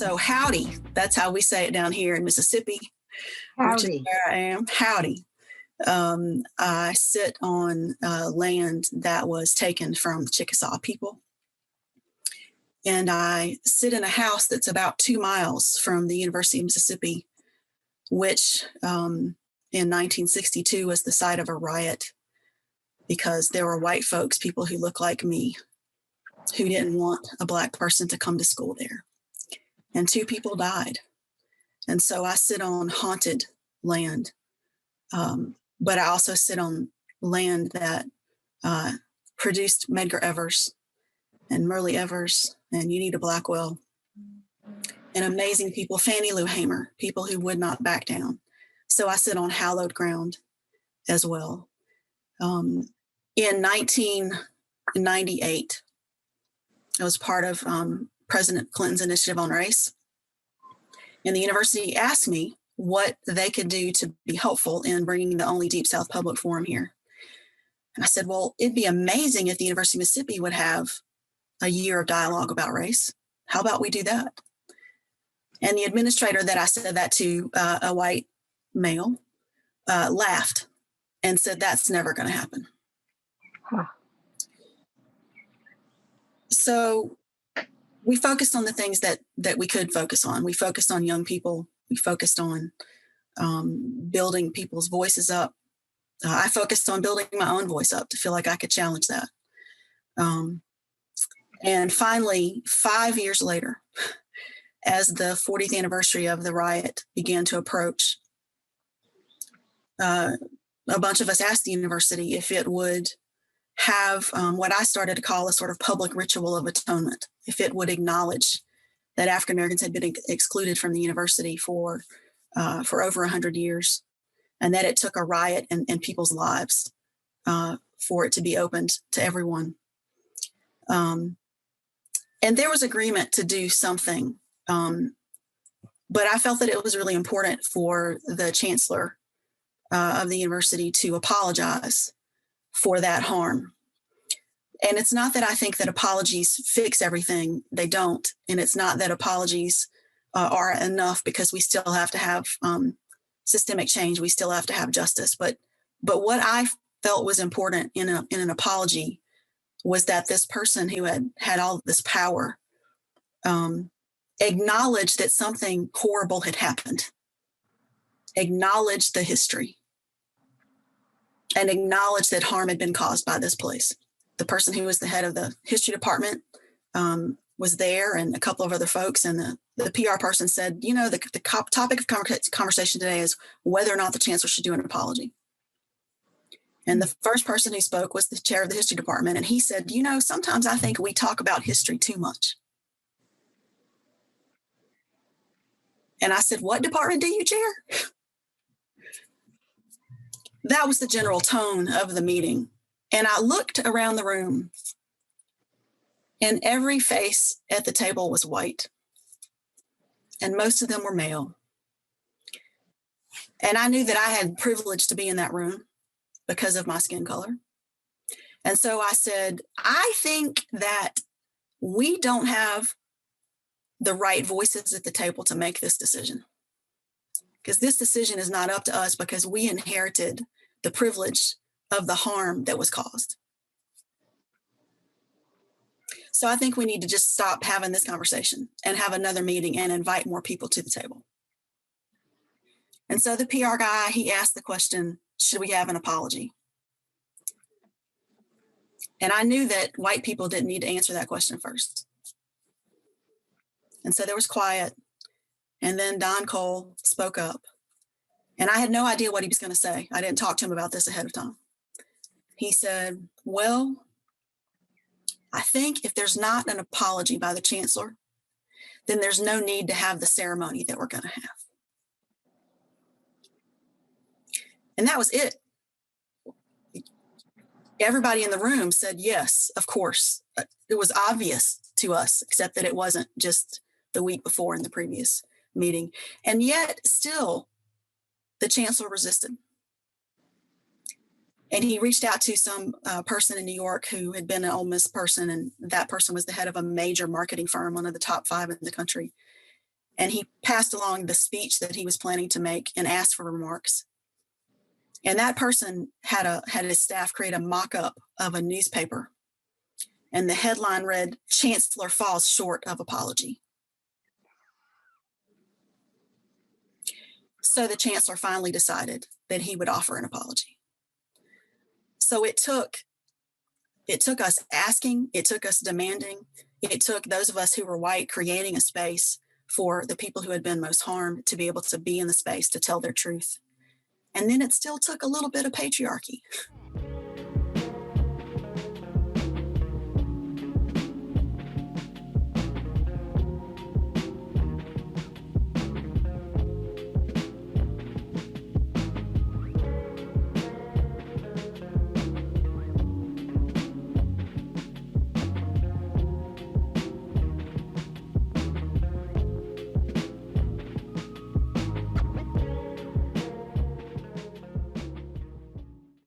So howdy, that's how we say it down here in Mississippi, which is Howdy. where I am. Howdy. I sit on land that was taken from Chickasaw people. And I sit in a house that's about 2 miles from the University of Mississippi, which in 1962 was the site of a riot because there were white folks, people who look like me, who didn't want a Black person to come to school there. And 2 people died. And so I sit on haunted land. But I also sit on land that produced Medgar Evers and Murray Evers and Unita Blackwell and amazing people, Fannie Lou Hamer, people who would not back down. So I sit on hallowed ground as well. In 1998, I was part of President Clinton's initiative on race. And the university asked me what they could do to be helpful in bringing the only Deep South public forum here. And I said, well, it'd be amazing if the University of Mississippi would have a year of dialogue about race. How about we do that? And the administrator that I said that to, a white male, laughed and said, that's never going to happen. Huh. So we focused on the things that we could focus on. We focused on young people. We focused on building people's voices up. I focused on building my own voice up to feel like I could challenge that. And finally, 5 years later, as the 40th anniversary of the riot began to approach, a bunch of us asked the university if it would have what I started to call a sort of public ritual of atonement, if it would acknowledge that African Americans had been excluded from the university for over 100 years, and that it took a riot and people's lives for it to be opened to everyone. And there was agreement to do something, but I felt that it was really important for the chancellor of the university to apologize for that harm. And it's not that I think that apologies fix everything. They don't. And it's not that apologies are enough, because we still have to have systemic change. We still have to have justice. But what I felt was important in an apology was that this person who had all this power acknowledged that something horrible had happened, acknowledged the history, and acknowledged that harm had been caused by this place. The person who was the head of the history department was there, and a couple of other folks. And the PR person said, you know, the topic of conversation today is whether or not the chancellor should do an apology. And the first person who spoke was the chair of the history department. And he said, you know, sometimes I think we talk about history too much. And I said, what department do you chair? That was the general tone of the meeting. And I looked around the room, and every face at the table was white, and most of them were male. And I knew that I had privilege to be in that room because of my skin color. And so I said, I think that we don't have the right voices at the table to make this decision, because this decision is not up to us, because we inherited the privilege of the harm that was caused. So I think we need to just stop having this conversation and have another meeting and invite more people to the table. And so the PR guy, he asked the question, should we have an apology? And I knew that white people didn't need to answer that question first. And so there was quiet. And then Don Cole spoke up. And I had no idea what he was going to say. I didn't talk to him about this ahead of time. He said, well, I think if there's not an apology by the chancellor, then there's no need to have the ceremony that we're going to have. And that was it. Everybody in the room said, yes, of course. It was obvious to us, except that it wasn't just the week before in the previous meeting. And yet still, the chancellor resisted. And he reached out to some person in New York who had been an Ole Miss person, and that person was the head of a major marketing firm, one of the top 5 in the country. and he passed along the speech that he was planning to make and asked for remarks. And that person had his staff create a mock-up of a newspaper, and the headline read, "Chancellor falls short of apology." So the chancellor finally decided that he would offer an apology. So it took us asking, it took us demanding, it took those of us who were white creating a space for the people who had been most harmed to be able to be in the space to tell their truth. And then it still took a little bit of patriarchy.